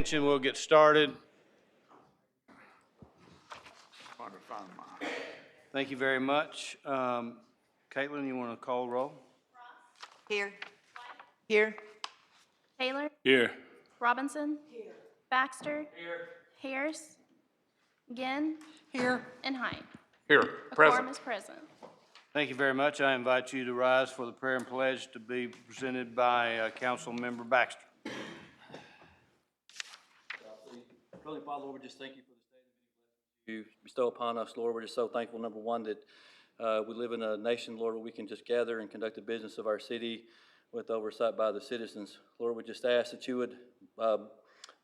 We'll get started. Thank you very much. Caitlin, you want to call roll? Here. Here. Taylor? Here. Robinson? Here. Baxter? Here. Harris? Ginn? Here. And Height. Here. A Present. quorum is present. Thank you very much. I invite you to rise for the prayer and pledge to be presented by Council Member Baxter. Heavenly Father, Lord, we just thank you for this day that you bestow upon us, Lord. We're just so thankful, number one, that we live in a nation, Lord, where we can just gather and conduct the business of our city with oversight by the citizens. Lord, we just ask that you would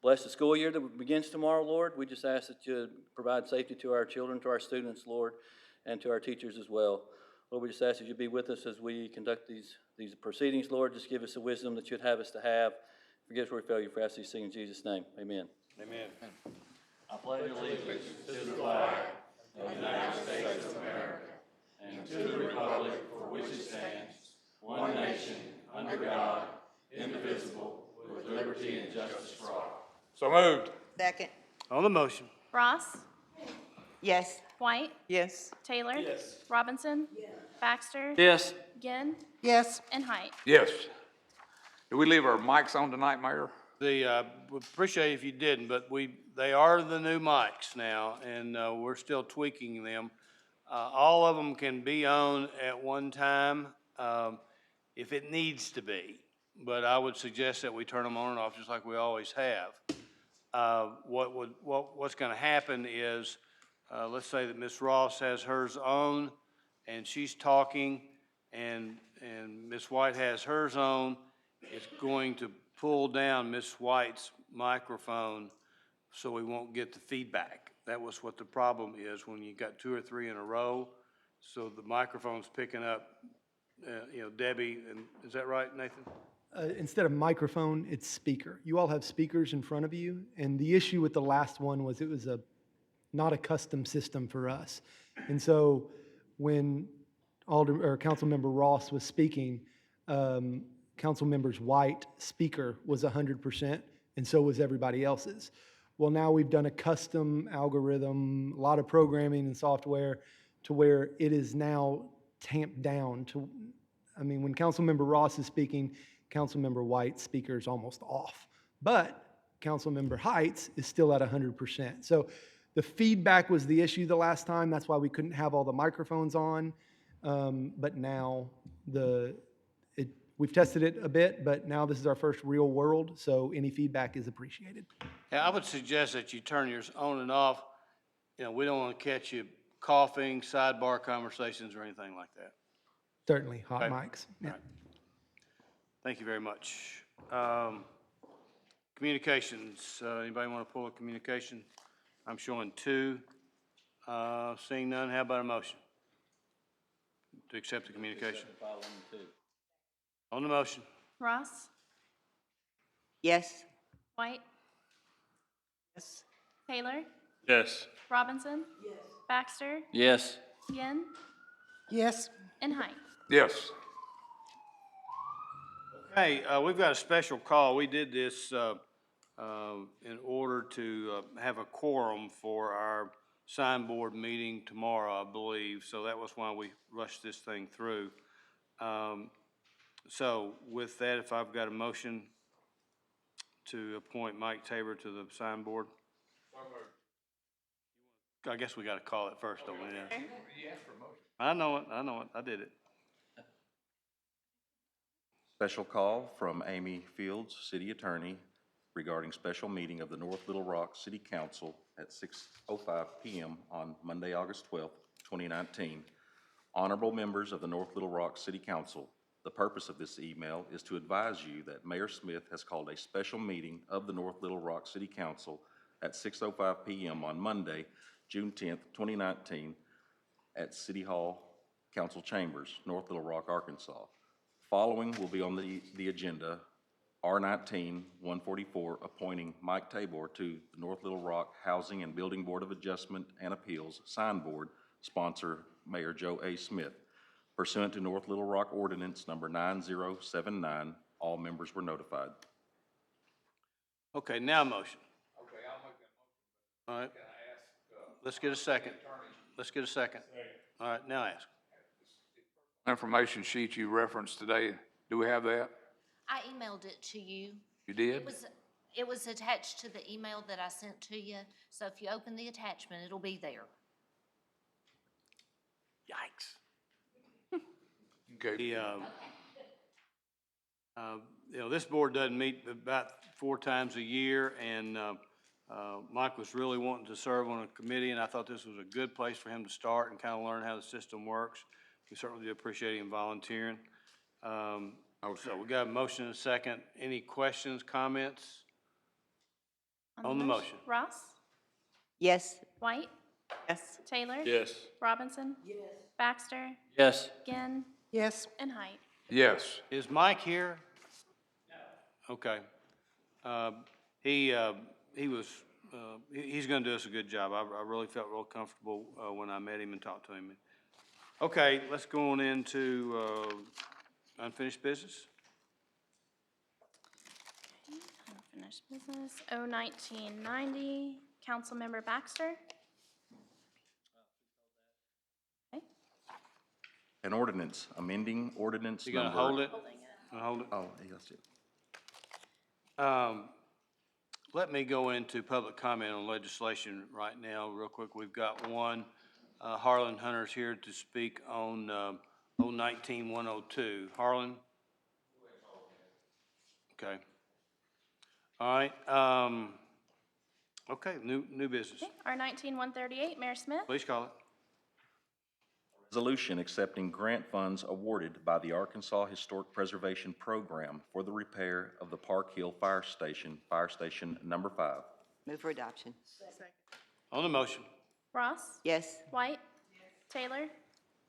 bless the school year that begins tomorrow, Lord. We just ask that you would provide safety to our children, to our students, Lord, and to our teachers as well. Lord, we just ask that you be with us as we conduct these proceedings, Lord. Just give us the wisdom that you'd have us to have. Forgive us where we fail you. For us these things in Jesus' name. Amen. Amen. I pledge allegiance to the flag of the United States of America and to the republic for which it stands, one nation, under God, indivisible, with liberty and justice for all. So moved. Second. On the motion. Ross? Yes. White? Yes. Taylor? Yes. Robinson? Yes. Baxter? Yes. Ginn? Yes. And Height. Yes. Did we leave our mics on tonight, Mayor? We appreciate it if you didn't, but they are the new mics now, and we're still tweaking them. All of them can be on at one time if it needs to be, but I would suggest that we turn them on and off just like we always have. What's going to happen is, let's say that Ms. Ross has hers on, and she's talking, and Ms. White has hers on. It's going to pull down Ms. White's microphone so we won't get the feedback. That was what the problem is when you got two or three in a row. So the microphone's picking up, Debbie, and is that right, Nathan? Instead of microphone, it's speaker. You all have speakers in front of you, and the issue with the last one was it was not a custom system for us. And so when Councilmember Ross was speaking, Councilmember's White speaker was 100%, and so was everybody else's. Well, now we've done a custom algorithm, a lot of programming and software to where it is now tamped down to, when Councilmember Ross is speaking, Councilmember White's speaker is almost off. But Councilmember Heights is still at 100%. So the feedback was the issue the last time. That's why we couldn't have all the microphones on. But now we've tested it a bit, but now this is our first real world, so any feedback is appreciated. Yeah, I would suggest that you turn yours on and off. We don't want to catch you coughing, sidebar conversations, or anything like that. Certainly, hot Okay. mics. Yeah. Right. Thank you very much. Communications, anybody want to pull a communication? I'm showing two. Seeing none, how about a motion to accept the communication? On the motion. Ross? Yes. White? Yes. Taylor? Yes. Robinson? Yes. Baxter? Yes. Ginn? Yes. And Height. Yes. Hey, we've got a special call. We did this in order to have a quorum for our signboard meeting tomorrow, I believe. So that was why we rushed this thing through. So with that, if I've got a motion to appoint Mike Tabor to the signboard. I guess we got to call it first, don't we? Yeah. I know it. I did it. Special call from Amy Fields, City Attorney, regarding special meeting of the North Little Rock City Council at 6:05 p.m. on Monday, August 12th, 2019. Honorable members of the North Little Rock City Council, the purpose of this email is to advise you that Mayor Smith has called a special meeting of the North Little Rock City Council at 6:05 p.m. on Monday, June 10th, 2019, at City Hall Council Chambers, North Little Rock, Arkansas. Following will be on the agenda, R-19-144, appointing Mike Tabor to the North Little Rock Housing and Building Board of Adjustment and Appeals Signboard, sponsor Mayor Joe A. Smith. Pursuant to North Little Rock Ordinance number 9079, all members were notified. Okay, now motion. All right. Let's get a second. Let's get a second. All right, now ask. Information sheet you referenced today, do we have that? I emailed it to you. You did? It was attached to the email that I sent to you, so if you open the attachment, it'll be there. Yikes. Okay. You know, this board doesn't meet about 4 times a year, and Mike was really wanting to serve on a committee, and I thought this was a good place for him to start and kind of learn how the system works. We certainly do appreciate him volunteering. So we got a motion and a second. Any questions, comments? On the motion. Ross, Yes. White, Yes. Taylor. Yes. Robinson. Baxter, Yes. Ginn, Yes. and Height. Yes. Is Mike here? No. Okay. He was, he's gonna do us a good job. I really felt real comfortable, when I met him and talked to him. Okay, let's go on into, unfinished business. Unfinished business, 01990, Councilmember Baxter. Okay, An ordinance, amending ordinance You number. gonna hold it? holding it. Gonna hold it? Oh, yes, yes. Let me go into public comment on legislation right now, real quick. We've got one, Harlan Hunter's here to speak on, 019-102. Harlan? Okay. All right, okay, new business. Okay, R19-138, Mayor Smith. Please call it. Resolution accepting grant funds awarded by the Arkansas Historic Preservation Program for the repair of the Park Hill Fire Station number 5. Move for adoption. On the motion. Ross, Yes. White, Taylor,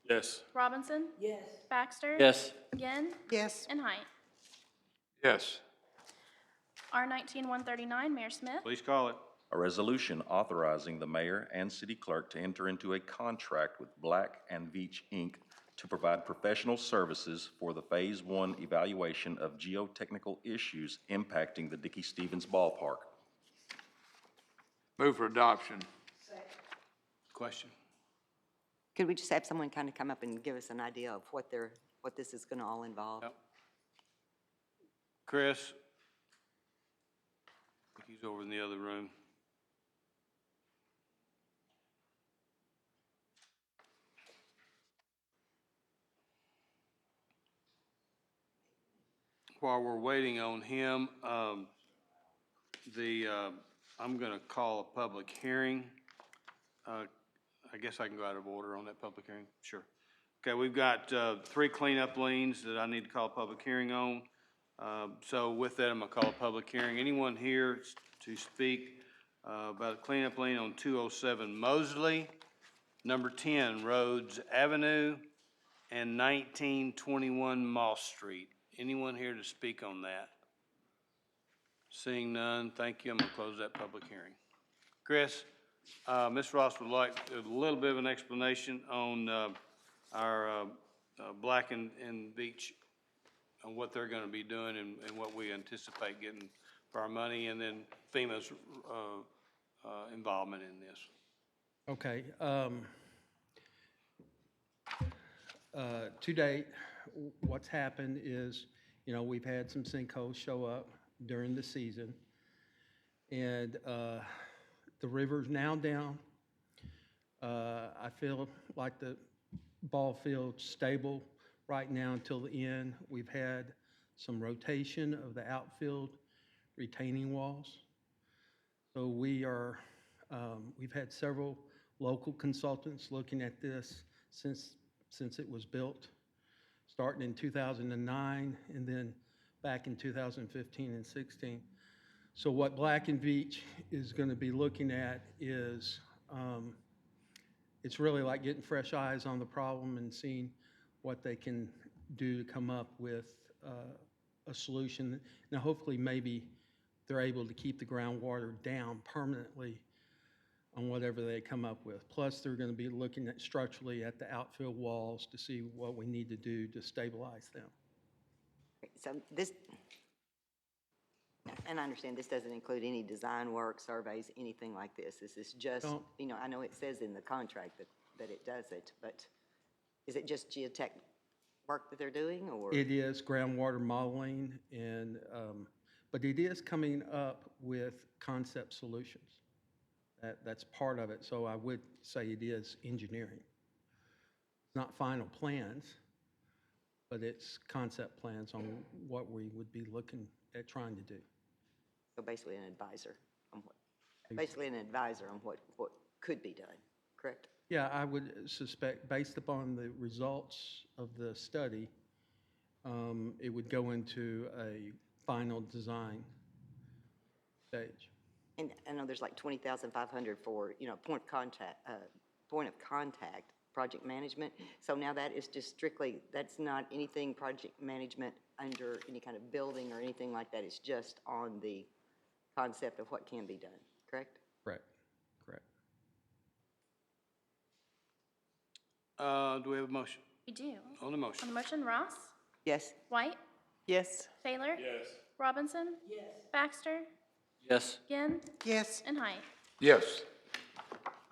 Yes. Robinson. Yes. Baxter. Yes. Ginn, Yes. and Height. Yes. R19-139, Mayor Smith. Please call it. A resolution authorizing the mayor and city clerk to enter into a contract with Black and Veatch, Inc. to provide professional services for the Phase 1 evaluation of geotechnical issues impacting the Dickey Stevens Ballpark. Move for adoption. Question. Could we just have someone kind of come up and give us an idea of what this is going to all involve? Yep. Chris? I think he's over in the other room. While we're waiting on him, I'm gonna call a public hearing. I guess I can go out of order on that public hearing? Sure. Okay, we've got 3 cleanup liens that I need to call a public hearing on. So with that, I'm gonna call a public hearing. Anyone here to speak about a cleanup lien on 207 Mosley, number 10 Rhodes Avenue, and 1921 Moss Street? Anyone here to speak on that? Seeing none, thank you. I'm gonna close that public hearing. Chris, Ms. Ross would like a little bit of an explanation on our Black and Veatch, on what they're gonna be doing and what we anticipate getting for our money, and then FEMA's involvement in this. Okay. To date, what's happened is, we've had some sinkholes show up during the season, and the river's now down. I feel like the ball field's stable right now until the end. We've had some rotation of the outfield retaining walls. So we've had several local consultants looking at this since it was built, starting in 2009 and then back in 2015 and 16. So what Black and Veatch is going to be looking at is, it's really like getting fresh eyes on the problem and seeing what they can do to come up with a solution. Now, hopefully, maybe they're able to keep the groundwater down permanently on whatever they come up with. Plus, they're going to be looking at structurally at the outfield walls to see what we need to do to stabilize them. So this, And I understand this doesn't include any design work, surveys, anything like this. This is just, Don't- you know, I know it says in the contract that it does it, but is it just geotech work that they're doing, or? It is groundwater modeling and, but it is coming up with concept solutions. That's part of it, so I would say it is engineering. It's not final plans, but it's concept plans on what we would be looking at trying to do. So basically an advisor on what could be done, correct? Yeah, I would suspect, based upon the results of the study, it would go into a final design stage. And I know there's like 20,500 for, you know, point of contact, project management. So now that is just strictly, that's not anything project management under any kind of building or anything like that. It's just on the concept of what can be done, correct? Correct, correct. Do we have a motion? We do. On the motion. On the motion, Ross, Yes? White, Yes. Taylor. Yes. Robinson. Yes. Baxter, Yes. Ginn, Yes. and Height. Yes.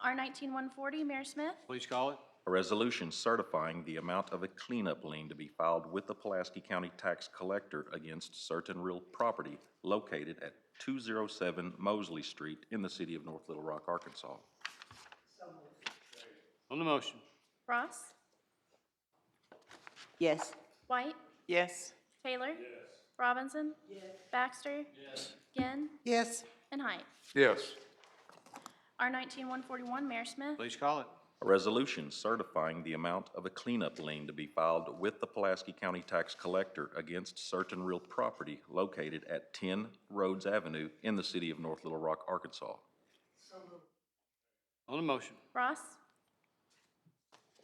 R 19-140, Mayor Smith. Please call it. A resolution certifying the amount of a cleanup lien to be filed with the Pulaski County Tax Collector against certain real property located at 207 Mosley Street in the city of North Little Rock, Arkansas. On the motion. Ross, Yes? White, Yes. Taylor. Yes. Robinson. Yes. Baxter. Yes. Ginn, Yes. and Height. Yes. R 19-141, Mayor Smith. Please call it. A resolution certifying the amount of a cleanup lien to be filed with the Pulaski County Tax Collector against certain real property located at 10 Rhodes Avenue in the city of North Little Rock, Arkansas. On the motion. Ross,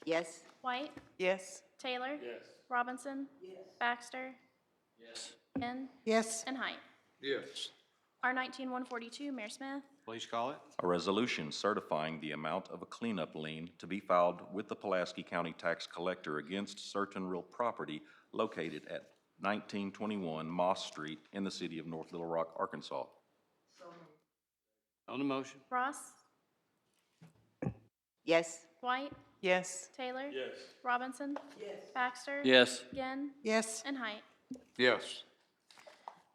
Yes? White, Yes. Taylor. Yes. Robinson. Yes. Baxter. Yes. Ginn, Yes. and Height. Yes. R 19-142, Mayor Smith. Please call it. A resolution certifying the amount of a cleanup lien to be filed with the Pulaski County Tax Collector against certain real property located at 1921 Moss Street in the city of North Little Rock, Arkansas. On the motion. Ross, Yes? White, Yes. Taylor. Yes. Robinson. Yes. Baxter. Yes. Ginn, Yes. and Height. Yes.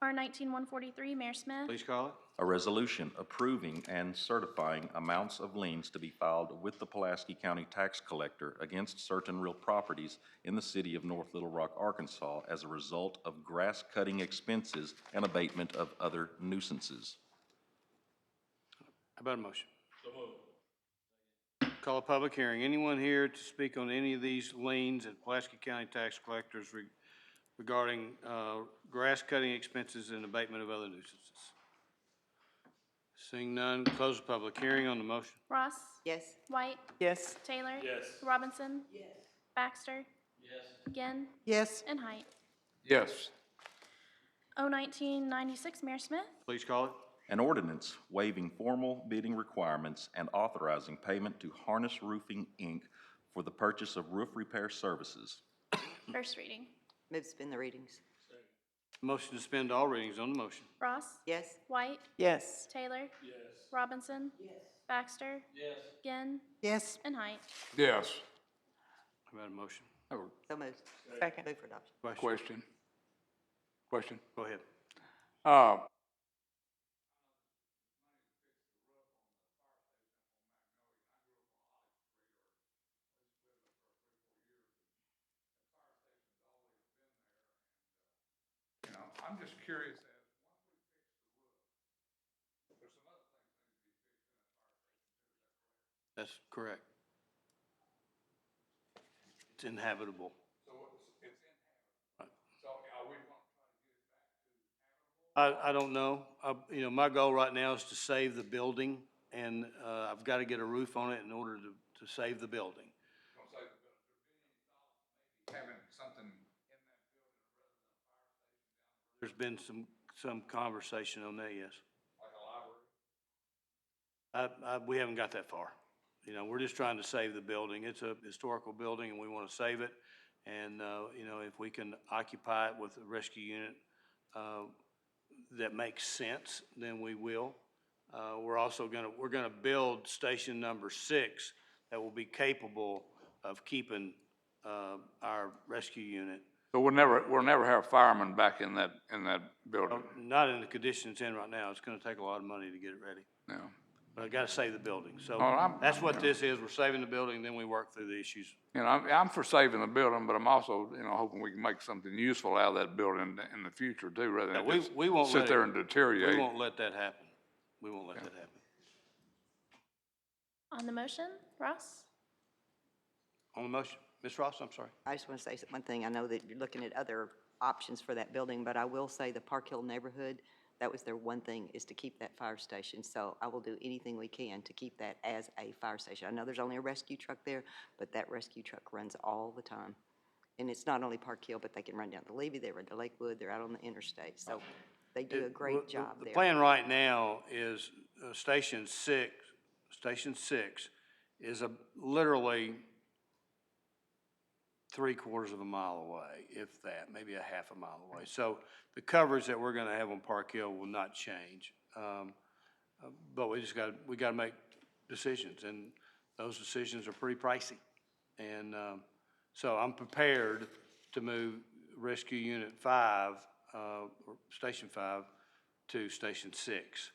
R 19-143, Mayor Smith. Please call it. A resolution approving and certifying amounts of liens to be filed with the Pulaski County Tax Collector against certain real properties in the city of North Little Rock, Arkansas as a result of grass cutting expenses and abatement of other nuisances. How about a motion? Call a public hearing. Anyone here to speak on any of these liens at Pulaski County Tax Collectors regarding grass cutting expenses and abatement of other nuisances? Seeing none, close the public hearing on the motion. Ross, Yes? White, Yes. Taylor. Yes. Robinson. Yes. Baxter. Yes. Ginn, Yes. and Height. Yes. O 19-96, Mayor Smith. Please call it. An ordinance waiving formal bidding requirements and authorizing payment to Harness Roofing, Inc. for the purchase of roof repair services. First reading. Move to suspend the readings. Motion to suspend all readings on the motion. Ross, Yes? White, Yes. Taylor. Yes. Robinson. Yes. Baxter. Yes. Ginn, Yes. and Height. Yes. How about a motion? I have So moved. Second. Move for adoption. a question. Go ahead. You know, I'm just curious as, That's correct. It's inhabitable. so it's inhabitable. So are we going to try to get it back to habitable? I don't know. You know, my goal right now is to save the building, and I've got to get a roof on it in order to save the building. Don't say the building. Maybe having something in that building rather than a fire station down There's been some conversation on that, yes. like a library. We haven't got that far. You know, we're just trying to save the building. It's a historical building, and we want to save it. And, you know, if we can occupy it with a rescue unit, that makes sense, then we will. We're also we're gonna build station number 6 that will be capable of keeping, our rescue unit. So we'll never have firemen back in that building, Not in the condition it's in right now. It's gonna take a lot of money to get it ready. no. But I gotta save the building. So Oh, I'm- that's what this is. We're saving the building, then we work through the issues. You know, I'm for saving the building, but I'm also, you know, hoping we can make something useful out of that building in the future too, rather Yeah, than just we won't sit let there it- and deteriorate. We won't let that happen. We won't let that happen. On the motion, Ross? On the motion, Ms. Ross, I'm sorry. I just want to say one thing. I know that you're looking at other options for that building, but I will say the Park Hill neighborhood, that was their one thing, is to keep that fire station. So I will do anything we can to keep that as a fire station. I know there's only a rescue truck there, but that rescue truck runs all the time. And it's not only Park Hill, but they can run down to Levy, they run to Lakewood, they're out on the interstate. So they do a great job The there. plan right now is Station 6 is literally 3/4 of a mile away, if that, maybe a half a mile away. So the coverage that we're gonna have on Park Hill will not change. But we gotta make decisions, and those decisions are pretty pricey. And so I'm prepared to move Rescue Unit 5, or Station 5, to Station 6.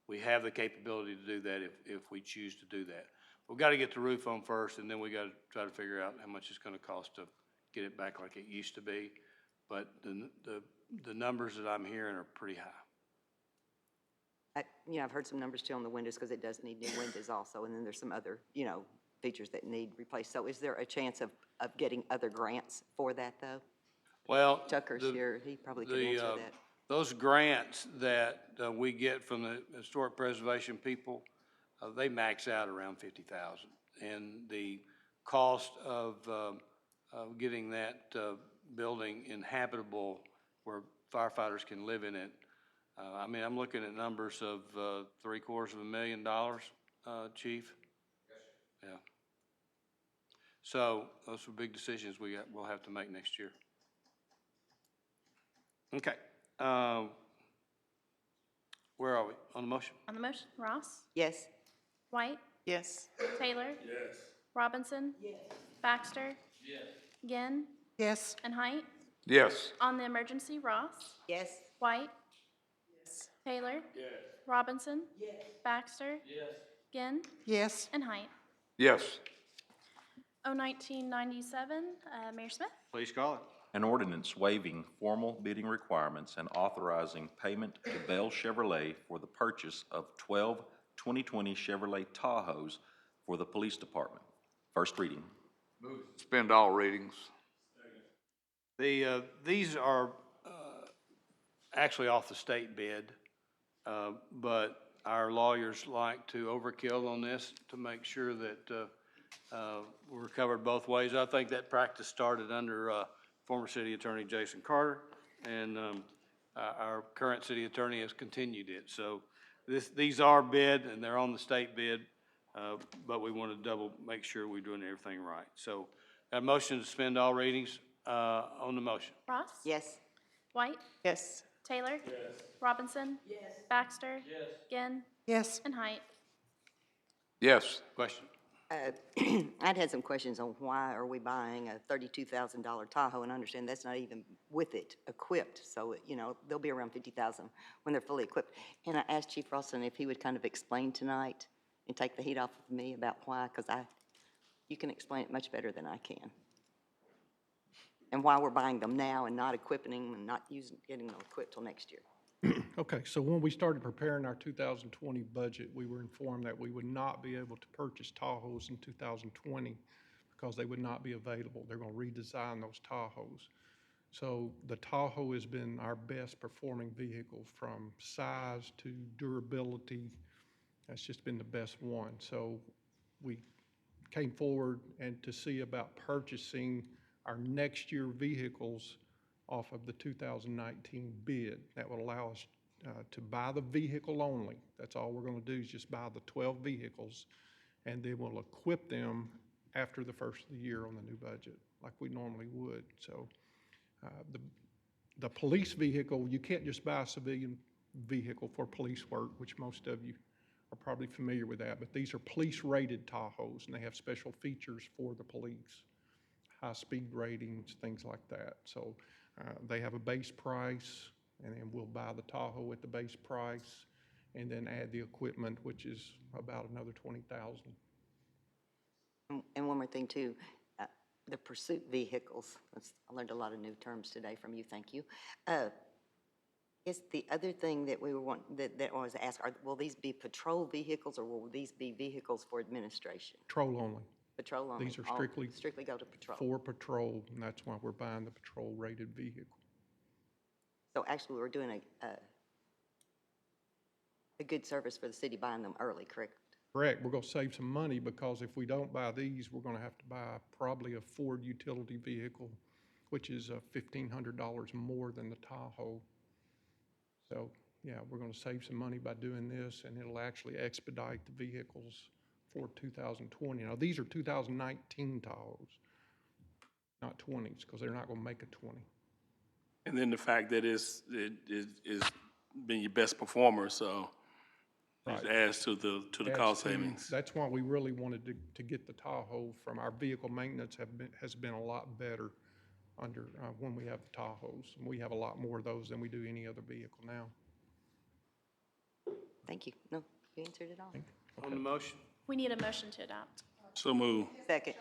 We have the capability to do that if we choose to do that. We've got to get the roof on first, and then we got to try to figure out how much it's going to cost to get it back like it used to be. But the numbers that I'm hearing are pretty high. I've heard some numbers too on the windows, because it does need new windows also, and then there's some other, features that need replaced. So is there a chance of getting other grants for that, though? Well, Tucker's here, he probably could answer that. those grants that we get from the historic preservation people, they max out around 50,000. And the cost of getting that building inhabitable where firefighters can live in it, I mean, I'm looking at numbers of $750,000, Chief. Yeah. So those are big decisions we'll have to make next year. Okay. Where are we? On the motion? On the motion, Ross? Yes? White? Yes. Taylor? Yes. Robinson? Yes. Baxter? Yes. Ginn? Yes. And Height? Yes. On the emergency, Ross? Yes? White? Yes. Taylor? Yes. Robinson? Yes. Baxter? Yes. Ginn? Yes. And Height. Yes. 1997, Mayor Smith? Please call it. An ordinance waiving formal bidding requirements and authorizing payment to Bell Chevrolet for the purchase of 12 2020 Chevrolet Tahoes for the police department. First reading. Suspend all readings. These are actually off the state bid, but our lawyers like to overkill on this to make sure that we're covered both ways. I think that practice started under former city attorney Jason Carter, and our current city attorney has continued it. So these are bid, and they're on the state bid, but we want to make sure we're doing everything right. So got a motion to suspend all readings on the motion. Ross? Yes? White? Yes. Taylor? Yes. Robinson? Yes. Baxter? Yes. Ginn? Yes. And Height. Yes. Question? I'd had some questions on why are we buying a $32,000 Tahoe, and I understand that's not even with it equipped. So, they'll be around 50,000 when they're fully equipped. And I asked Chief Ralston if he would kind of explain tonight and take the heat off of me about why, because you can explain it much better than I can. And why we're buying them now and not equipping them and not getting them equipped till next year. Okay, so when we started preparing our 2020 budget, we were informed that we would not be able to purchase Tahoes in 2020 because they would not be available. They're going to redesign those Tahoes. So the Tahoe has been our best performing vehicle from size to durability. That's just been the best one. So we came forward and to see about purchasing our next year vehicles off of the 2019 bid. That would allow us to buy the vehicle only. That's all we're going to do is just buy the 12 vehicles, and then we'll equip them after the first of the year on the new budget, like we normally would. So the police vehicle, you can't just buy a civilian vehicle for police work, which most of you are probably familiar with that. But these are police-rated Tahoes, and they have special features for the police, high-speed ratings, things like that. So they have a base price, and then we'll buy the Tahoe at the base price, and then add the equipment, which is about another $20,000. And one more thing too, the pursuit vehicles. I learned a lot of new terms today from you, thank you. Is the other thing that we were that I was asked, will these be patrol vehicles or will these be vehicles for administration? Patrol only. Patrol only? These are All strictly go to patrol? for patrol, and that's why we're buying the patrol-rated vehicle. So actually, we're doing a good service for the city buying them early, correct? Correct. We're going to save some money because if we don't buy these, we're going to have to buy probably a Ford utility vehicle, which is $1,500 more than the Tahoe. So, yeah, we're going to save some money by doing this, and it'll actually expedite the vehicles for 2020. Now, these are 2019 Tahoes, not 20s, because they're not going to make a 20. And then the fact that it's been your best performer, so it adds to the cost savings. That's why we really wanted to get the Tahoe from our vehicle maintenance has been a lot better under when we have the Tahoes. And we have a lot more of those than we do any other vehicle now. Thank you. No, you answered it all. On the motion? We need a motion to adopt. So move. Second.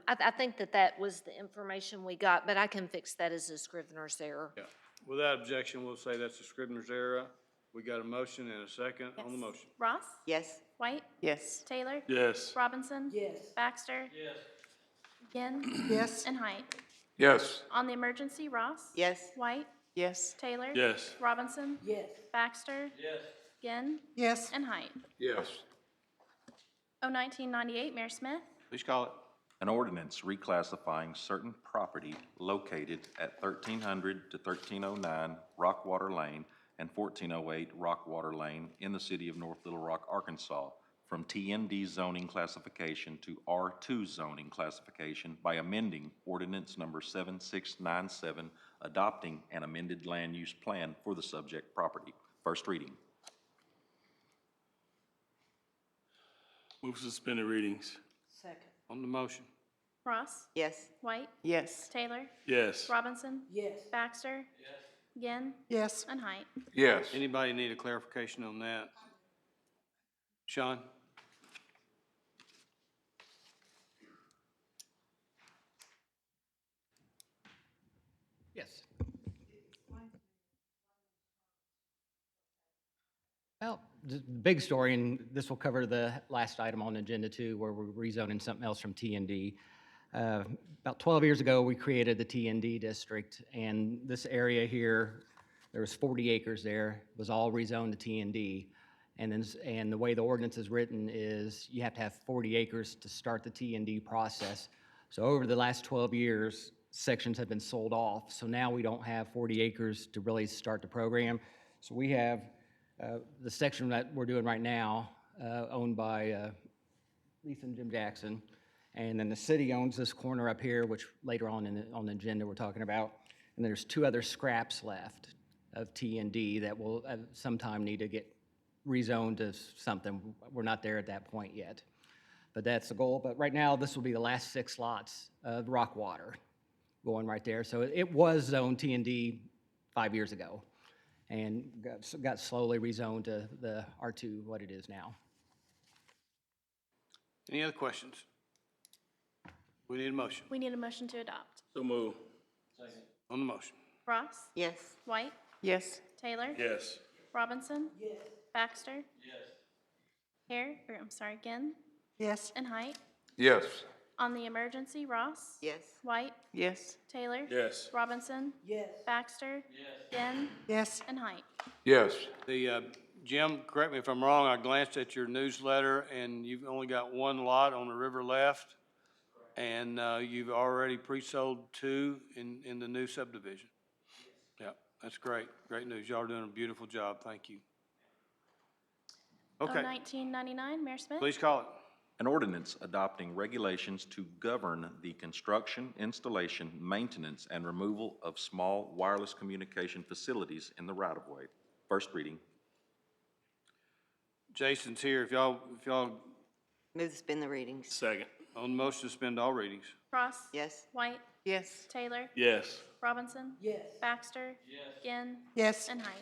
I think that was the information we got, but I can fix that as a Scrivener's error. Yeah. Without objection, we'll say that's a Scrivener's error. We got a motion and a second on the Yes. motion. Ross? Yes. White? Yes. Taylor? Yes. Robinson? Yes. Baxter? Yes. Ginn? Yes. And Height. Yes. On the emergency, Ross? Yes. White? Yes. Taylor? Yes. Robinson? Yes. Baxter? Yes. Ginn? Yes. And Height. Yes. O 1998, Mayor Smith. Please call it. An ordinance reclassifying certain property located at 1300 to 1309 Rockwater Lane and 1408 Rockwater Lane in the city of North Little Rock, Arkansas, from TND zoning classification to R2 zoning classification by amending ordinance number 7697, adopting an amended land use plan for the subject property. First reading. Move to suspend the readings. Second. On the motion. Ross? Yes. White? Yes. Taylor? Yes. Robinson? Yes. Baxter? Yes. Ginn? Yes. And Height. Yes. Anybody need a clarification on that? Sean? Yes. Well, the big story, and this will cover the last item on the agenda too, where we're rezoning something else from TND. About 12 years ago, we created the TND district, and this area here, there was 40 acres there, was all rezoned to TND. And the way the ordinance is written is you have to have 40 acres to start the TND process. So over the last 12 years, sections have been sold off. So now we don't have 40 acres to really start the program. So we have the section that we're doing right now, owned by Lisa and Jim Jackson. And then the city owns this corner up here, which later on on the agenda we're talking about. And there's two other scraps left of TND that will sometime need to get rezoned to something. We're not there at that point yet. But that's the goal. But right now, this will be the last 6 lots of Rockwater going right there. So it was zoned TND 5 years ago and got slowly rezoned to the R2, what it is now. Any other questions? We need a motion. We need a motion to adopt. So move. On the motion. Ross? Yes. White? Yes. Taylor? Yes. Robinson? Yes. Baxter? Yes. Ginn? Yes. And Height. Yes. On the emergency, Ross? Yes. White? Yes. Taylor? Yes. Robinson? Yes. Baxter? Yes. Ginn? Yes. And Height. Yes. Jim, correct me if I'm wrong, I glanced at your newsletter and you've only got 1 lot on the river left. And you've already pre-sold 2 in the new subdivision. Yeah, that's great. Great news. Y'all are doing a beautiful job. Thank you. O Okay, 1999, Mayor Smith. please call it. An ordinance adopting regulations to govern the construction, installation, maintenance, and removal of small wireless communication facilities in the right-of-way. First reading. Jason's here. If y'all Move to suspend the readings. Second. on the motion to suspend all readings. Ross. Yes. White. Yes. Taylor. Yes. Robinson. Yes. Baxter. Ginn. Yes. And Height.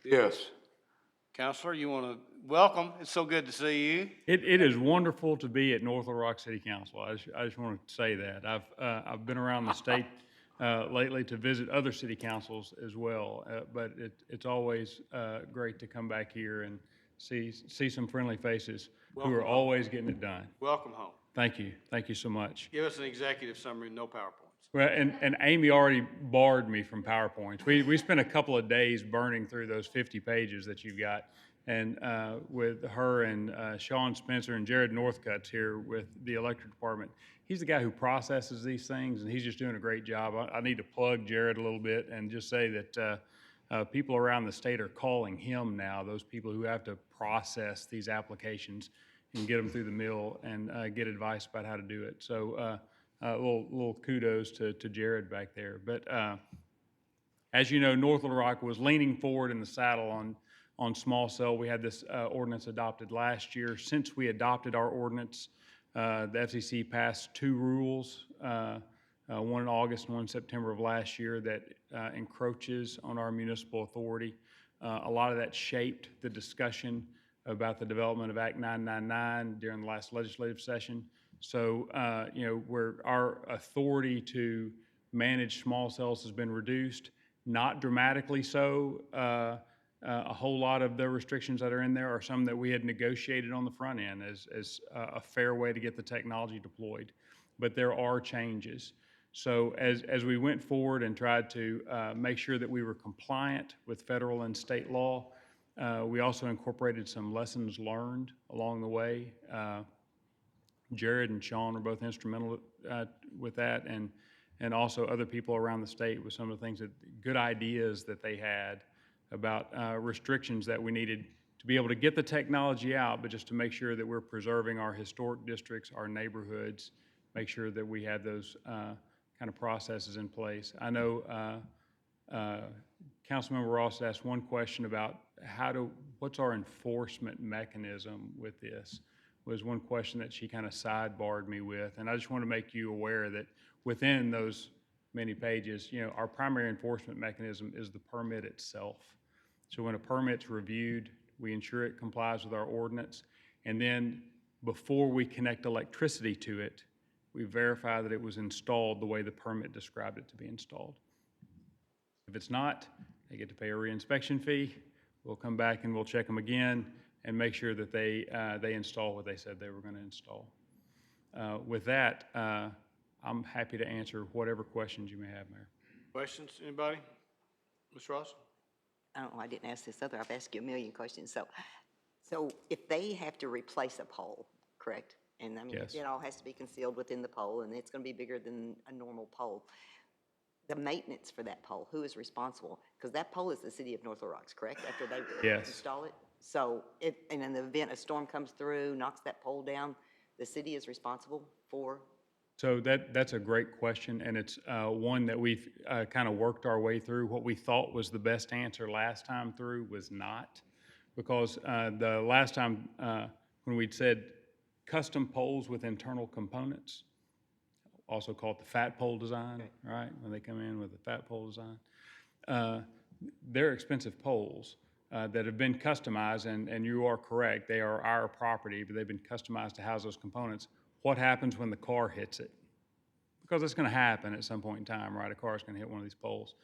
Yes. Counselor, you want to welcome? It's so good to see you. It is wonderful to be at North Little Rock City Council. I just want to say that. I've been around the state lately to visit other city councils as well, but it's always great to come back here and see some friendly faces who Welcome are home. always getting it done. Welcome home. Thank you so much. Give us an executive summary, no PowerPoints. Well, and Amy already barred me from PowerPoints. We spent a couple of days burning through those 50 pages that you've got, and with her and Sean Spencer and Jared Northcutt's here with the electric department. He's the guy who processes these things, and he's just doing a great job. I need to plug Jared a little bit and just say that people around the state are calling him now, those people who have to process these applications and get them through the mill and get advice about how to do it. So a little kudos to Jared back there. But as you know, North Little Rock was leaning forward in the saddle on small cell. We had this ordinance adopted last year. Since we adopted our ordinance, the FCC passed two rules, one in August and one in September of last year, that encroaches on our municipal authority. A lot of that shaped the discussion about the development of Act 999 during the last legislative session. So, where our authority to manage small cells has been reduced, not dramatically so. A whole lot of the restrictions that are in there are some that we had negotiated on the front end as a fair way to get the technology deployed. But there are changes. So as we went forward and tried to make sure that we were compliant with federal and state law, we also incorporated some lessons learned along the way. Jared and Sean are both instrumental with that, and also other people around the state with some of the things good ideas that they had about restrictions that we needed to be able to get the technology out, but just to make sure that we're preserving our historic districts, our neighborhoods, make sure that we have those kind of processes in place. I know Councilmember Ross asked one question about what's our enforcement mechanism with this, was one question that she kind of sidebarred me with. And I just want to make you aware that within those many pages, our primary enforcement mechanism is the permit itself. So when a permit's reviewed, we ensure it complies with our ordinance. And then before we connect electricity to it, we verify that it was installed the way the permit described it to be installed. If it's not, they get to pay a reinspection fee. We'll come back and we'll check them again and make sure that they install what they said they were going to install. With that, I'm happy to answer whatever questions you may have, Mayor. Questions, anybody? Ms. Ross? I don't know, I didn't ask this other, I've asked you a million questions. So if they have to replace a pole, correct? And I mean, Yes. it all has to be concealed within the pole, and it's gonna be bigger than a normal pole. The maintenance for that pole, who is responsible? Because that pole is the city of North Little Rocks, correct? After they Yes. install it? So and in the event a storm comes through, knocks that pole down, the city is responsible for? So that's a great question, and it's one that we've kind of worked our way through. What we thought was the best answer last time through was not, because the last time when we'd said custom poles with internal components, also called the fat pole design, right? When they come in with the fat pole design, they're expensive poles that have been customized, and you are correct, they are our property, but they've been customized to house those components. What happens when the car hits it? Because it's going to happen at some point in time, right? A car is going to hit one of these poles.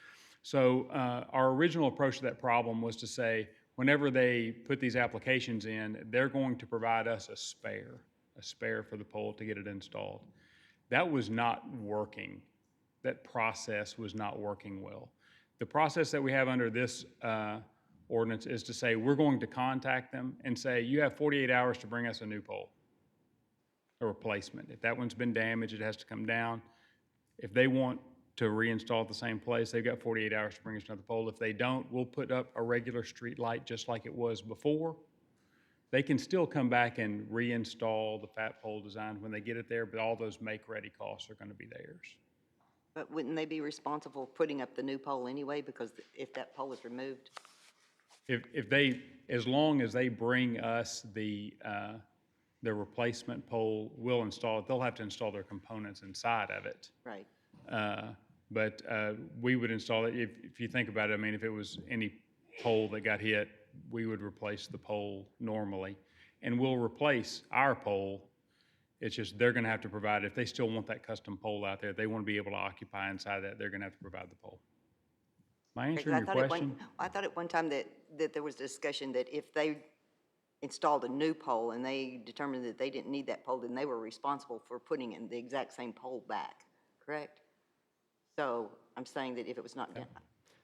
So our original approach to that problem was to say, whenever they put these applications in, they're going to provide us a spare for the pole to get it installed. That was not working. That process was not working well. The process that we have under this ordinance is to say, we're going to contact them and say, you have 48 hours to bring us a new pole, a replacement. If that one's been damaged, it has to come down. If they want to reinstall at the same place, they've got 48 hours to bring us another pole. If they don't, we'll put up a regular street light just like it was before, They can still come back and reinstall the fat pole design when they get it there, but all those make-ready costs are going to be theirs. But wouldn't they be responsible for putting up the new pole anyway, because if that pole is removed? If they, as long as they bring us the replacement pole, we'll install it. They'll have to install their components inside of it. Right. But we would install it, if you think about it, I mean, if it was any pole that got hit, we would replace the pole normally. And we'll replace our pole. It's just they're going to have to provide, if they still want that custom pole out there, they want to be able to occupy inside that, they're going to have to provide the pole. Am I answering your question? I thought at one time that there was discussion that if they installed a new pole and they determined that they didn't need that pole, then they were responsible for putting in the exact same pole back, correct? So I'm saying that if it was not done.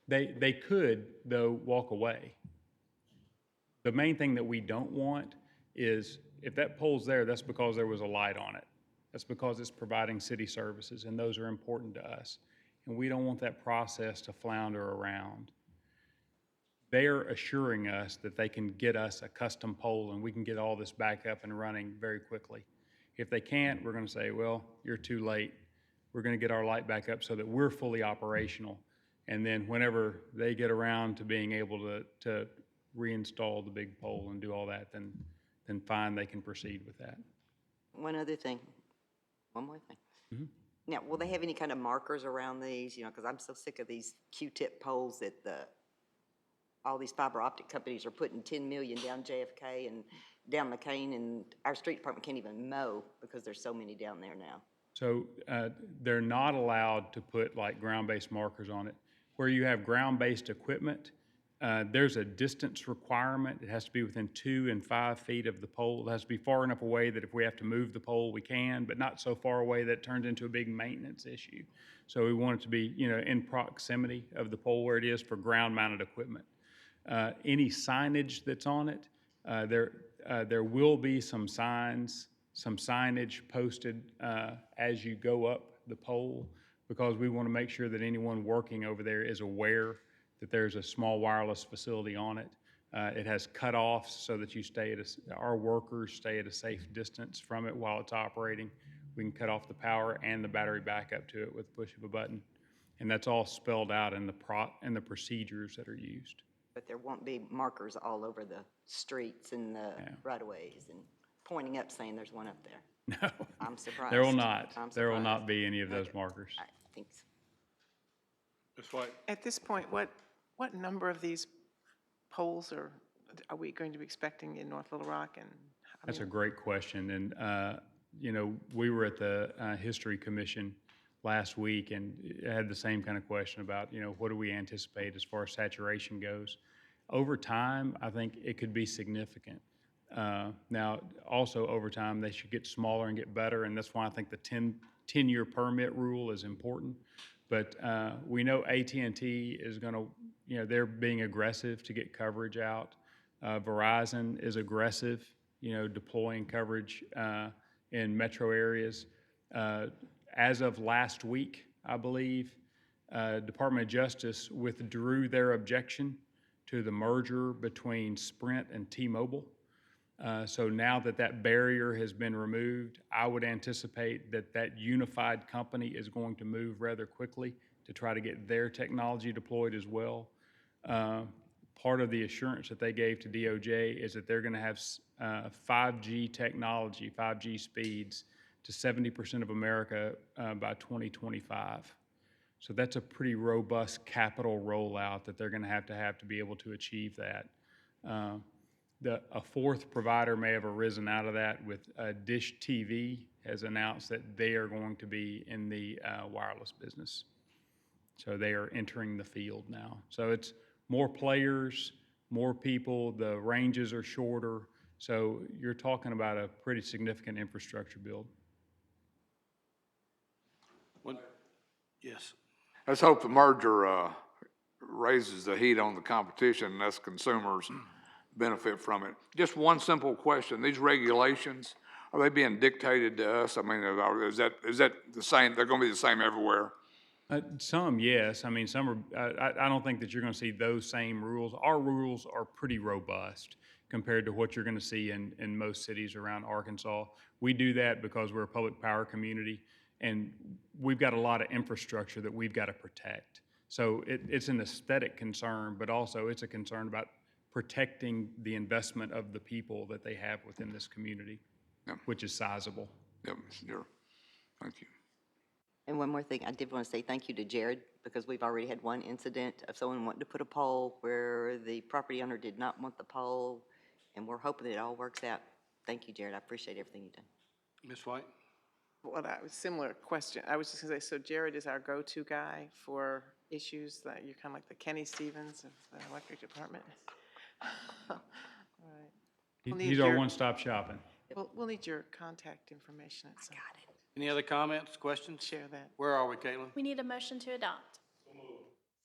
They could, though, walk away. The main thing that we don't want is, if that pole's there, that's because there was a light on it. That's because it's providing city services, and those are important to us. And we don't want that process to flounder around. They're assuring us that they can get us a custom pole and we can get all this back up and running very quickly. If they can't, we're going to say, well, you're too late. We're going to get our light back up so that we're fully operational. And then whenever they get around to being able to reinstall the big pole and do all that, then fine, they can proceed with that. One other thing, one more thing. Mm-hmm. Now, will they have any kind of markers around these? You know, because I'm so sick of these Q-tip poles that all these fiber optic companies are putting 10 million down JFK and down McCain, and our street department can't even mow because there's so many down there now. So they're not allowed to put like ground-based markers on it. Where you have ground-based equipment, there's a distance requirement. It has to be within 2 and 5 feet of the pole. It has to be far enough away that if we have to move the pole, we can, but not so far away that it turns into a big maintenance issue. So we want it to be, you know, in proximity of the pole where it is for ground-mounted equipment. Any signage that's on it, there will be some signs, some signage posted as you go up the pole, because we want to make sure that anyone working over there is aware that there's a small wireless facility on it. It has cutoffs so that our workers stay at a safe distance from it while it's operating. We can cut off the power and the battery backup to it with the push of a button. And that's all spelled out in the procedures that are used. But there won't be markers all over the streets and the right-of-ways and pointing up saying there's one up there. No. I'm surprised. There will not. I'm There will surprised. not be any of those markers. All right, thanks. Ms. White? At this point, what number of these poles are we going to be expecting in North Little Rock? And That's a great question. And, you know, we were at the History Commission last week and had the same kind of question about, you know, what do we anticipate as far as saturation goes? Over time, I think it could be significant. Now, also over time, they should get smaller and get better, and that's why I think the 10-year permit rule is important. But we know AT&T is going to, you know, they're being aggressive to get coverage out. Verizon is aggressive, you know, deploying coverage in metro areas. As of last week, I believe, Department of Justice withdrew their objection to the merger between Sprint and T-Mobile. So now that barrier has been removed, I would anticipate that unified company is going to move rather quickly to try to get their technology deployed as well. Part of the assurance that they gave to DOJ is that they're going to have 5G technology, 5G speeds to 70% of America by 2025. So that's a pretty robust capital rollout that they're going to have to be able to achieve that. A fourth provider may have arisen out of that with Dish TV has announced that they are going to be in the wireless business. So they are entering the field now. So it's more players, more people, the ranges are shorter. So you're talking about a pretty significant infrastructure build. Yes. Let's hope the merger raises the heat on the competition and us consumers benefit from it. Just one simple question. These regulations, are they being dictated to us? I mean, is that the same? They're going to be the same everywhere? Some, yes. I mean, some are, I don't think that you're going to see those same rules. Our rules are pretty robust compared to what you're going to see in most cities around Arkansas. We do that because we're a public power community, and we've got a lot of infrastructure that we've got to protect. So it's an aesthetic concern, but also it's a concern about protecting the investment of the people that they have within this community, Yep. which is sizable. Yep, sure. Thank you. And one more thing, I did want to say thank you to Jared, because we've already had one incident of someone wanting to put a pole where the property owner did not want the pole, and we're hoping that it all works out. Thank you, Jared, I appreciate everything you've done. Ms. White? Well, that was a similar question. I was just gonna say, so Jared is our go-to guy for issues that you're kind of like the Kenny Stevens of the electric department. All right. We'll need He's our your- one-stop shopping. We'll need your contact information at some. Got it. Any other comments, questions? Share that. Where are we, Caitlin? We need a motion to adopt.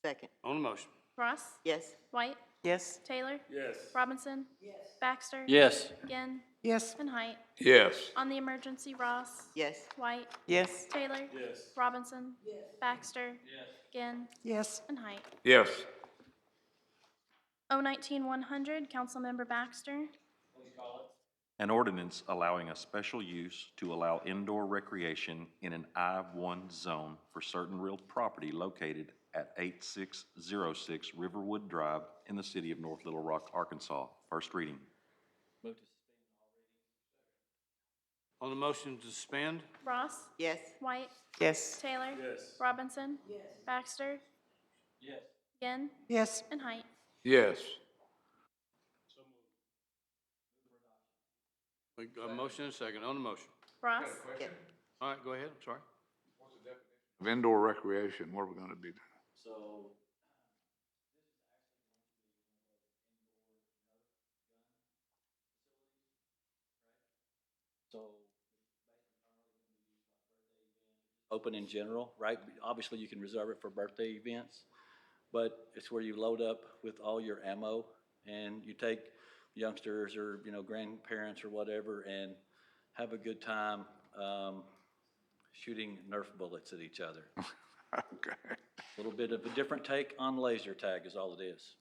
Second, On the motion. Ross? yes. White? Yes? Taylor? Yes. Robinson? Yes. Baxter? Yes. Ginn? Yes. And Height. Yes. On the emergency, Ross? Yes. White? Yes? Taylor? Yes. Robinson? Yes. Baxter? Yes. Ginn? Yes. And Height. Yes. 019-100, Councilmember Baxter. An ordinance allowing a special use to allow indoor recreation in an I-1 zone for certain real property located at 8606 Riverwood Drive in the city of North Little Rock, Arkansas. First reading. Move to On the motion to suspend? Ross? Yes. White? Yes. Taylor? Yes. Robinson? Yes. Baxter? Yes. Ginn? Yes. And Height. Yes. We got a motion and a second. On the motion. Ross? Yes. All right, go ahead. I'm sorry. Of indoor recreation, what are we gonna be doing? So. So. Open in general, right? Obviously, you can reserve it for birthday events, but it's where you load up with all your ammo and you take youngsters or, grandparents or whatever and have a good time, shooting Nerf bullets at each other. Okay. A little bit of a different take on laser tag is all it is.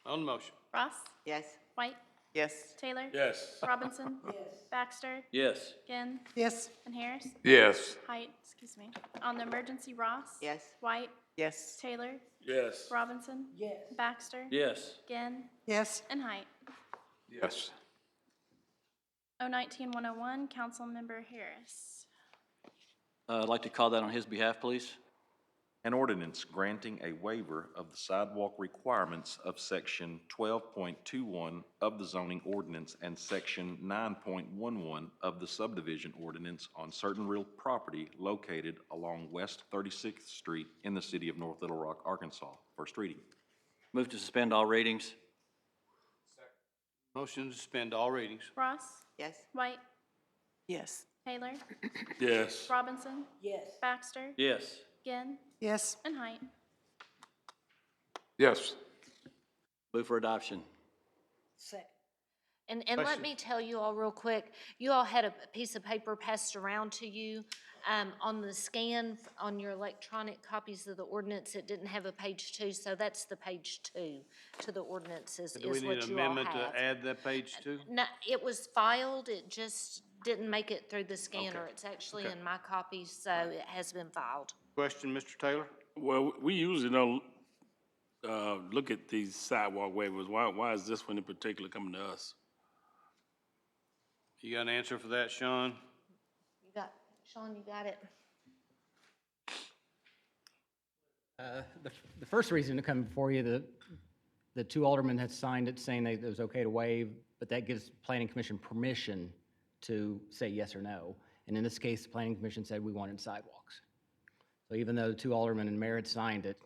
On the motion. Ross? Yes. White? Yes. Taylor? Yes. Robinson? Yes. Baxter? Yes. Ginn? Yes. And Harris? Yes. Height, excuse me. On the emergency, Ross? Yes. White? Yes. Taylor? Yes. Robinson? Yes. Baxter? Yes. Ginn? Yes. And Height. Yes. 019-101, Councilmember Harris. I'd like to call that on his behalf, please. An ordinance granting a waiver of the sidewalk requirements of Section 12.21 of the zoning ordinance and Section 9.11 of the subdivision ordinance on certain real property located along West 36th Street in the city of North Little Rock, Arkansas. First reading. Move to suspend all readings. Motion to suspend all readings. Ross? Yes. White? Yes. Taylor? Yes. Robinson? Yes. Baxter? Yes. Ginn? Yes. And Height. Yes. Move for adoption. And let me tell you all real quick, you all had a piece of paper passed around to you. On the scan, on your electronic copies of the ordinance, it didn't have a page 2, so that's the page 2 to the ordinances Do we is need what an you all amendment have. to add that page too? No, it was filed, it just didn't make it through the scanner. Okay. It's actually Okay. in my copies, so it has been filed. Question, Mr. Taylor? Well, we usually don't, look at these sidewalk waivers. Why is this one in particular coming to us? You got an answer for that, Sean? Sean, you got it? The first reason to come before you, the two aldermen had signed it saying that it was okay to waive, but that gives planning commission permission to say yes or no. And in this case, the planning commission said we wanted sidewalks. So even though the two aldermen and mayor had signed it,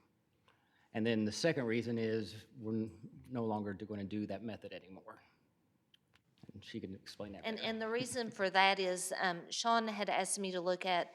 and then the second reason is we're no longer going to do that method anymore. And she can explain that better. And the reason for that is Sean had asked me to look at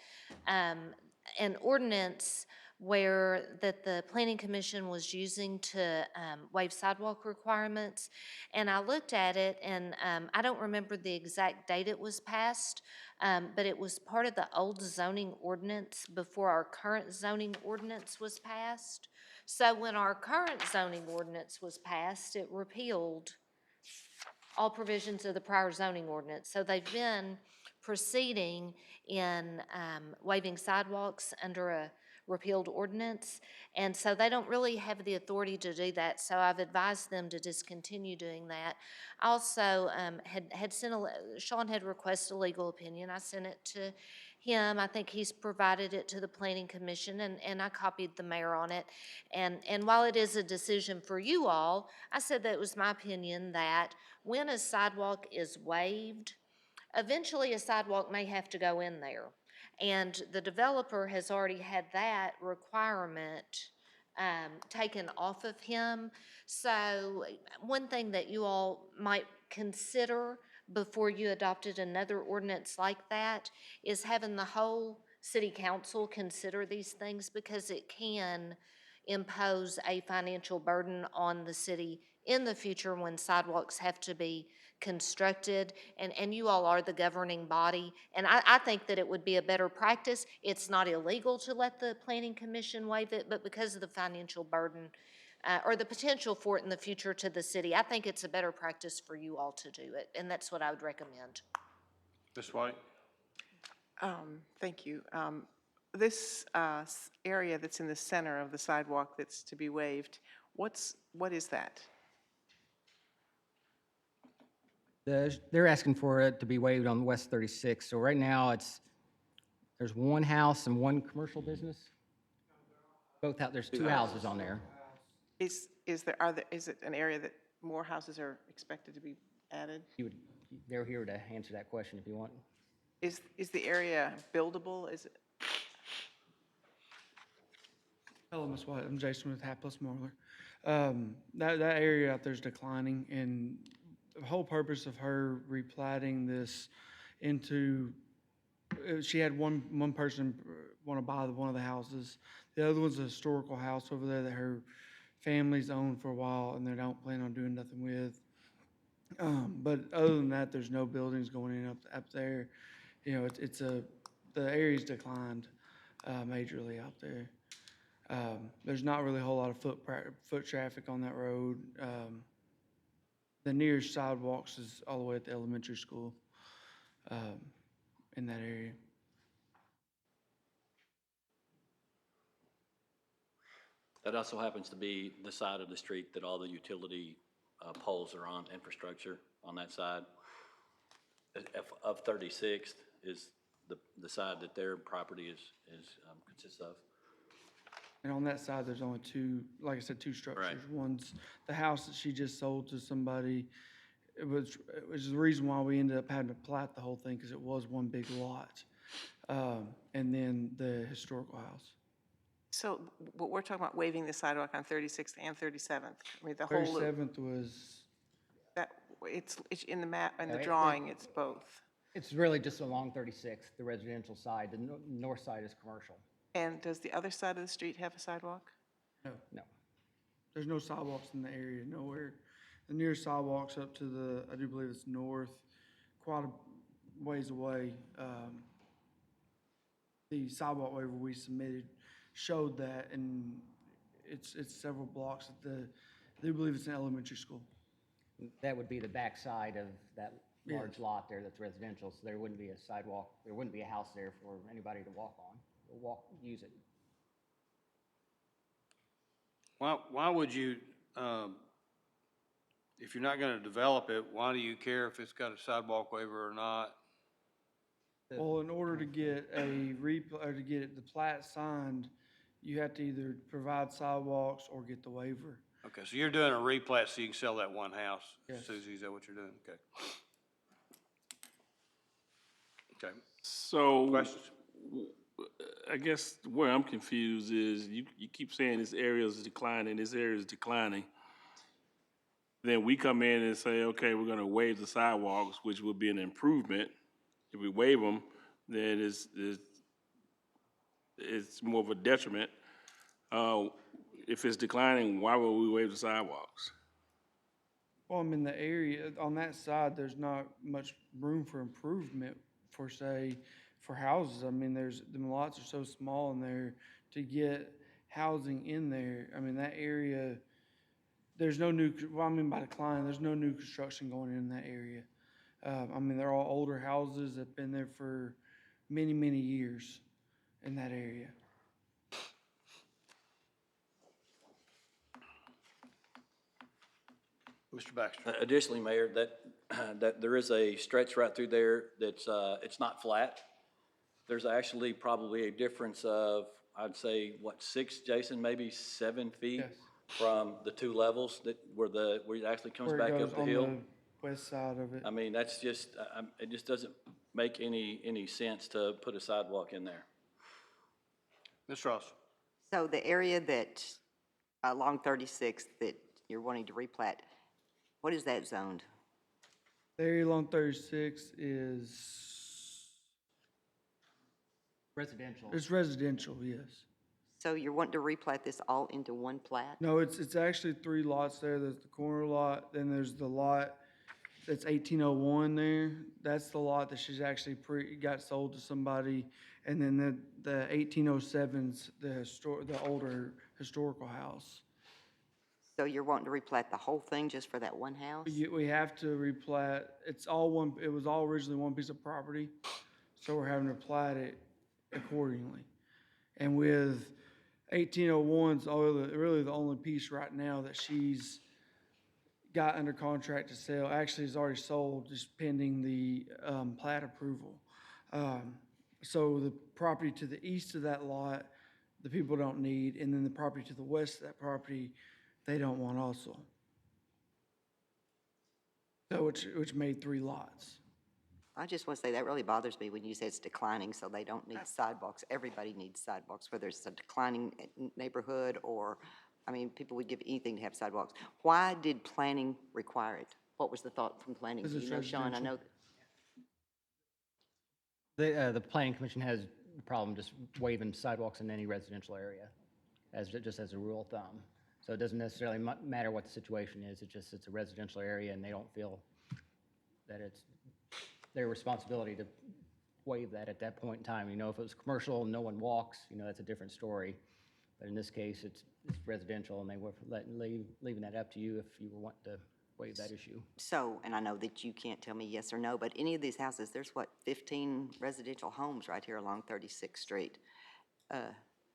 an ordinance where that the planning commission was using to waive sidewalk requirements. And I looked at it, and I don't remember the exact date it was passed, but it was part of the old zoning ordinance before our current zoning ordinance was passed. So when our current zoning ordinance was passed, it repealed all provisions of the prior zoning ordinance. So they've been proceeding in waiving sidewalks under a repealed ordinance, and so they don't really have the authority to do that, so I've advised them to discontinue doing that. I also had sent Sean had requested a legal opinion. I sent it to him. I think he's provided it to the Planning Commission, and I copied the mayor on it. And while it is a decision for you all, I said that it was my opinion that when a sidewalk is waived, eventually a sidewalk may have to go in there. And the developer has already had that requirement taken off of him. So one thing that you all might consider before you adopted another ordinance like that is having the whole city council consider these things, because it can impose a financial burden on the city in the future when sidewalks have to be constructed, and you all are the governing body, and I think that it would be a better practice. It's not illegal to let the Planning Commission waive it, but because of the financial burden or the potential for it in the future to the city, I think it's a better practice for you all to do it, and that's what I would recommend. Ms. White? Thank you. This area that's in the center of the sidewalk that's to be waived, what is that? They're asking for it to be waived on West 36. So right now, there's one house and one commercial business. There's two houses on there. Is it an area that more houses are expected to be added? They're here to answer that question if you want. Is the area buildable? Is it? Hello, Ms. White. I'm Jason with Hapless Marler. That area out there is declining, and the whole purpose of her replatting this into, she had one person want to buy one of the houses. The other one's a historical house over there that her family's owned for a while, and they don't plan on doing nothing with. But other than that, there's no buildings going in up there. You know, the area's declined majorly out there. There's not really a whole lot of foot traffic on that road. The nearest sidewalks is all the way at the elementary school in that area. That also happens to be the side of the street that all the utility poles are on, infrastructure on that side. Of 36th is the side that their property consists of. And on that side, there's only two, like I said, two structures. Right. One's the house that she just sold to somebody. It was the reason why we ended up having to plat the whole thing, because it was one big lot. And then the historical house. So what we're talking about waiving the sidewalk on 36th and 37th. I mean, the whole loop. 37th was, That, it's in the map, in the drawing, it's both. It's really just along 36th, the residential side. The north side is commercial. And does the other side of the street have a sidewalk? No. there's no sidewalks in the area, nowhere. The nearest sidewalks up to I do believe it's north, quite a ways away. The sidewalk waiver we submitted showed that, and it's several blocks at I do believe it's an elementary school. That would be the back side of that large lot there that's residential, so there wouldn't be a sidewalk, there wouldn't be a house there for anybody to walk on, or use it. Why would you, if you're not gonna develop it, why do you care if it's got a sidewalk waiver or not? Well, in order to get to get the plat signed, you have to either provide sidewalks or get the waiver. Okay, so you're doing a replat so you can sell that one house? Yes. Suzie, is that what you're doing? Okay. Okay. So, Questions? I guess where I'm confused is you keep saying this area is declining, this area is declining. Then we come in and say, okay, we're gonna waive the sidewalks, which would be an improvement. If we waive them, then it's more of a detriment. If it's declining, why would we waive the sidewalks? Well, I mean, the area, on that side, there's not much room for improvement for, say, for houses. I mean, the lots are so small in there to get housing in there. I mean, that area, there's no new, what I mean by decline, there's no new construction going in that area. I mean, they're all older houses that have been there for many, many years in that area. Mr. Baxter? Additionally, Mayor, that there is a stretch right through there that's, it's not flat. There's actually probably a difference of, I'd say, what, 6, Jason, maybe 7 feet Yes. from the two levels that, where it actually comes Where it back goes up the on hill. the west side of it. I mean, that's just, it just doesn't make any sense to put a sidewalk in there. Ms. Ross? So the area that, along 36th that you're wanting to replat, what is that zoned? The area along 36 is, Residential. it's residential, yes. So you're wanting to replat this all into one plat? No, it's actually 3 lots there. There's the corner lot, then there's the lot that's 1801 there. That's the lot that she's actually got sold to somebody. And then the 1807's the older historical house. So you're wanting to replat the whole thing just for that one house? We have to replat, it was all originally one piece of property, so we're having to plat it accordingly. And with 1801's really the only piece right now that she's got under contract to sell, actually is already sold, just pending the plat approval. So the property to the east of that lot, the people don't need, and then the property to the west of that property, they don't want also. So which made 3 lots. I just want to say that really bothers me when you say it's declining, so they don't need sidewalks. Everybody needs sidewalks, whether it's a declining neighborhood or, I mean, people would give anything to have sidewalks. Why did planning require it? What was the thought from planning? Do Because you it's know, Sean? I know. The planning commission has a problem just waiving sidewalks in any residential area, just as a rule of thumb. So it doesn't necessarily matter what the situation is, it's a residential area, and they don't feel that it's their responsibility to waive that at that point in time. You know, if it was commercial and no one walks, you know, that's a different story. But in this case, it's residential, and they were leaving that up to you if you were wanting to waive that issue. So, and I know that you can't tell me yes or no, but any of these houses, there's what, 15 residential homes right here along 36th Street?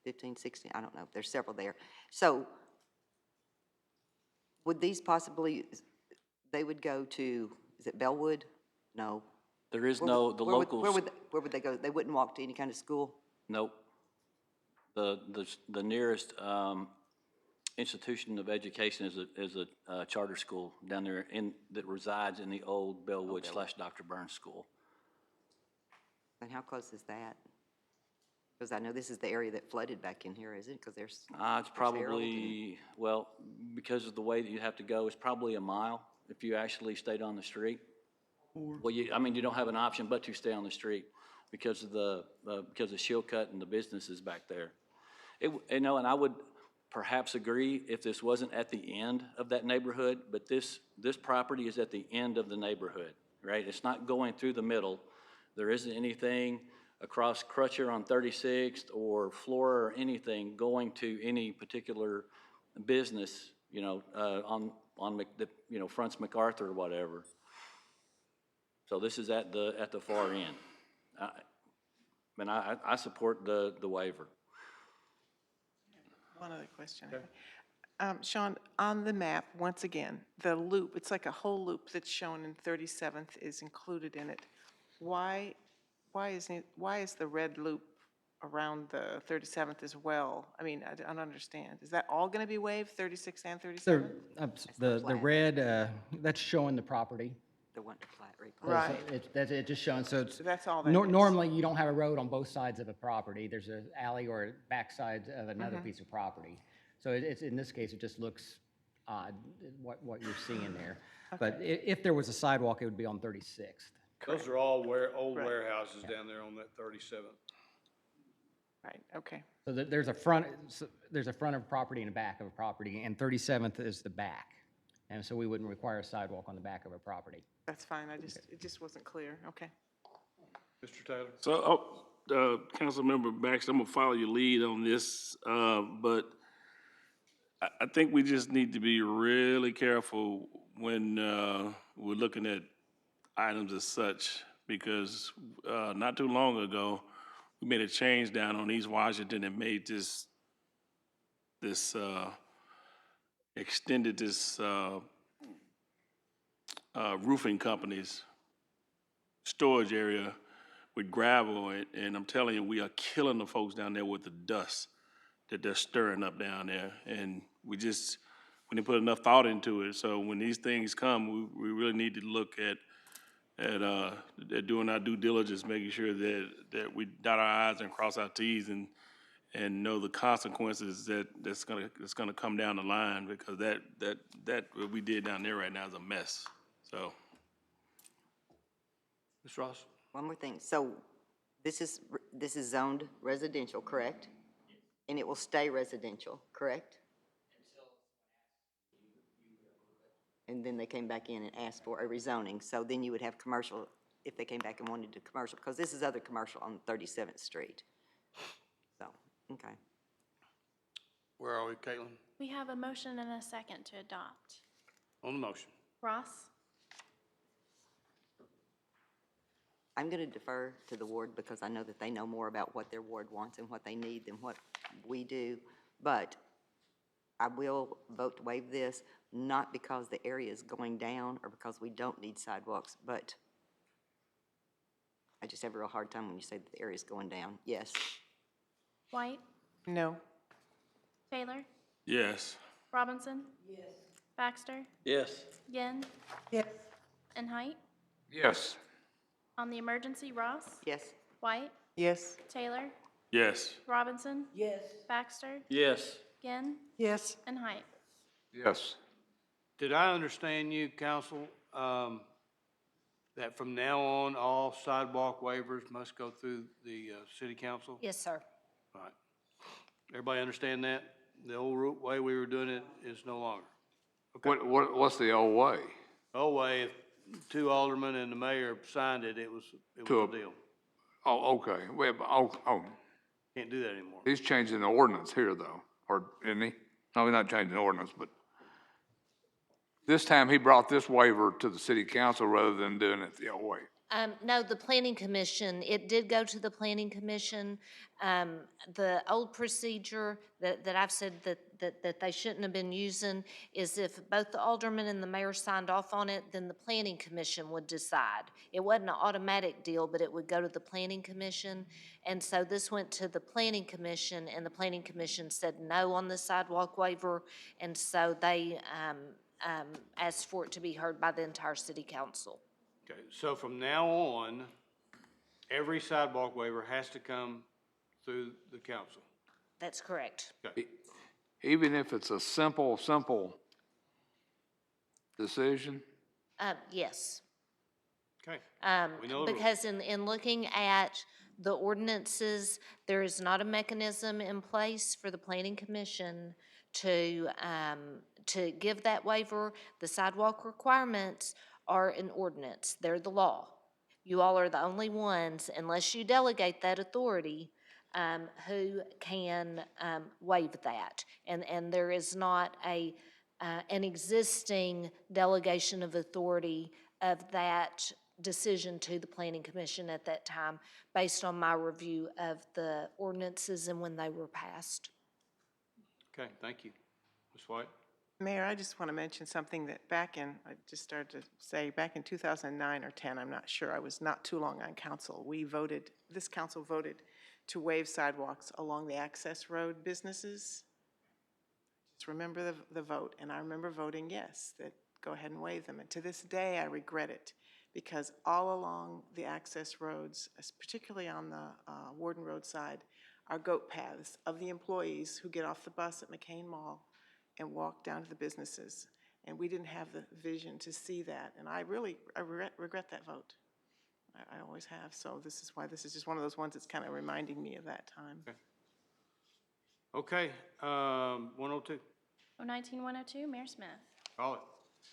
15, 16, I don't know. There's several there. So would these possibly, they would go to, is it Bellwood? No. There is no, the locals. Where would they go? They wouldn't walk to any kind of school? Nope. The nearest institution of education is a charter school down there that resides in the old Bellwood / Dr. Burns School. And how close is that? Because I know this is the area that flooded back in here, is it? Because there's. It's Harold probably, well, because of the way that you have to go, it's probably a mile if you actually stayed on the street. Well, you don't have an option but to stay on the street because of the Shilcutt and the businesses back there. And I would perhaps agree if this wasn't at the end of that neighborhood, but this property is at the end of the neighborhood, right? It's not going through the middle. There isn't anything across Crutcher on 36th or Flora or anything going to any particular business, on fronts MacArthur or whatever. So this is at the far end. I support the waiver. One other question. Sean, on the map, once again, the loop, it's like a whole loop that's shown in 37th is included in it. Why is the red loop around the 37th as well? I mean, I don't understand. Is that all going to be waived, 36 and 37? The red, that's showing the property. The one to plat, Right. It just showing, so it's. That's all that is. Normally, you don't have a road on both sides of a property. There's an alley or a backside of another piece of property. So it's, in this case, it just looks odd, what you're seeing there. But if there was a sidewalk, it would be on 36th. Those are all old warehouses down there on that 37th. Right, okay. So there's a front of property and a back of a property, and 37th is the back. And so we wouldn't require a sidewalk on the back of a property. That's fine. It just wasn't clear. Okay. Mr. Taylor? So, Councilmember Baxter, I'm gonna follow your lead on this, but I think we just need to be really careful when we're looking at items as such, because not too long ago, we made a change down on East Washington and made extended this roofing company's storage area with gravel, and I'm telling you, we are killing the folks down there with the dust that they're stirring up down there, and we didn't put enough thought into it. So when these things come, we really need to look at doing our due diligence, making sure that we dot our I's and cross our T's and know the consequences that's gonna come down the line, because that what we did down there right now is a mess. So, Ms. Ross? One more thing. So this is zoned residential, correct? And it will stay residential, correct? And then they came back in and asked for a rezoning. So then you would have commercial if they came back and wanted to commercial, because this is other commercial on 37th Street. So, okay. Where are we, Caitlin? We have a motion and a second to adopt. On the motion. Ross? I'm going to defer to the ward because I know that they know more about what their ward wants and what they need than what we do. But I will vote to waive this, not because the area is going down or because we don't need sidewalks, but I just have a real hard time when you say that the area is going down. Yes. White? No. Taylor? yes. Robinson? Yes. Baxter? Yes. Ginn? Yes. And Height? Yes. On the emergency, Ross? Yes. White? Yes. Taylor? Yes. Robinson? Yes. Baxter? Yes. Ginn? Yes. And Height? Yes. Did I understand you, council, that from now on, all sidewalk waivers must go through the city council? Yes, sir. All right. Everybody understand that? The old way we were doing it is no longer. What's the old way? Old way, if two aldermen and the mayor signed it, it was To a deal. Oh, okay. Can't do that anymore. He's changing the ordinance here, though, or isn't he? No, he's not changing the ordinance, but this time he brought this waiver to the city council rather than doing it the old way. No, the planning commission, it did go to the planning commission. The old procedure that I've said that they shouldn't have been using is if both the alderman and the mayor signed off on it, then the planning commission would decide. It wasn't an automatic deal, but it would go to the planning commission. And so this went to the planning commission, and the planning commission said no on the sidewalk waiver. And so they asked for it to be heard by the entire city council. Okay, so from now on, every sidewalk waiver has to come through the council. That's correct. Okay. Even if it's a simple decision? Yes. Okay. We know the rules. Because in looking at the ordinances, there is not a mechanism in place for the planning commission to give that waiver. The sidewalk requirements are an ordinance. They're the law. You all are the only ones, unless you delegate that authority, who can waive that. And there is not an existing delegation of authority of that decision to the planning commission at that time, based on my review of the ordinances and when they were passed. Okay, thank you. Ms. White? Mayor, I just want to mention something that I just started to say, back in 2009 or 10, I'm not sure, I was not too long on council. This council voted to waive sidewalks along the access road businesses. Just remember the vote, and I remember voting yes, that go ahead and waive them. And to this day, I regret it, because all along the access roads, particularly on the Warden Road side, are goat paths of the employees who get off the bus at McCain Mall and walk down to the businesses. And we didn't have the vision to see that. And I regret that vote. I always have. So this is why this is just one of those ones that's kind of reminding me of that time. Okay, 102. 019-102, Mayor Smith. Call it.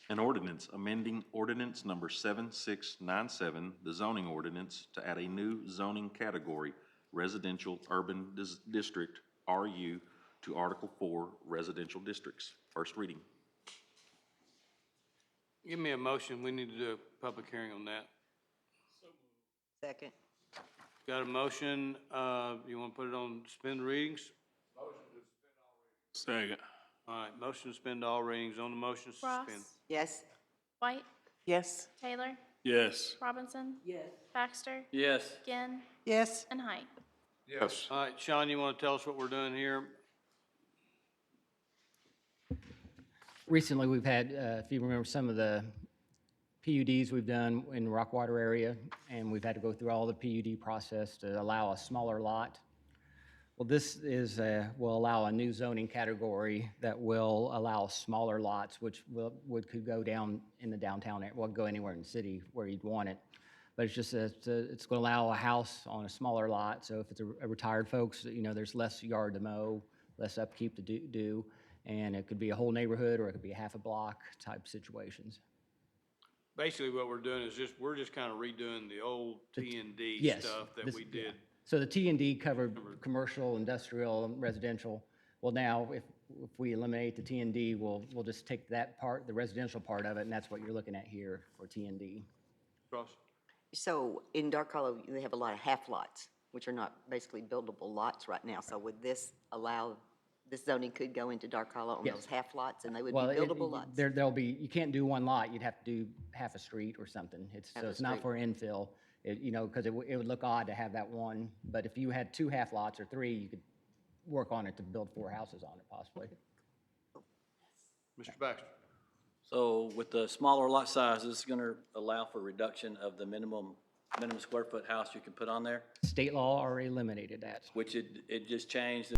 An ordinance amending ordinance number 7697, the zoning ordinance, to add a new zoning category, residential urban district, RU, to Article 4 residential districts. First reading. Give me a motion, we need to do a public hearing on that. Second. Got a motion, you want to put it on suspend readings? Second. All right, motion to suspend all readings, on the motion to Ross, suspend. Yes? White, Yes. Taylor, Yes. Robinson. Yes. Baxter, Yes. Ginn, Yes. and Height. Yes. All right, Sean, you want to tell us what we're doing here? Recently, we've had, if you remember, some of the PUDs we've done in the Rockwater area, and we've had to go through all the PUD process to allow a smaller lot. Well, this is, will allow a new zoning category that will allow smaller lots, which could go down in the downtown, well, go anywhere in the city where you'd want it. But it's just, it's going to allow a house on a smaller lot, so if it's a retired folks, you know, there's less yard to mow, less upkeep to do, and it could be a whole neighborhood, or it could be a half a block type situations. Basically, what we're doing is we're just kind of redoing the old T and D Yes, stuff that this- we did. So the T and D covered commercial, industrial, and residential. Well, now, if we eliminate the T and D, we'll just take that part, the residential part of it, and that's what you're looking at here for T and D. Ross? So in Dark Hollow, they have a lot of half lots, which are not basically buildable lots right now. So would this allow, this zoning could go into Dark Hollow on Yes. those half lots, and they would be Well, buildable lots? there'll be, you can't do one lot, you'd have to do half a street or something. Half So a it's not street. for infill, you know, because it would look odd to have that one. But if you had two half lots or three, you could work on it to build 4 houses on it possibly. Mr. Baxter? So with the smaller lot size, this is gonna allow for reduction of the minimum square foot house you can put on there, State law already eliminated that. which it just changed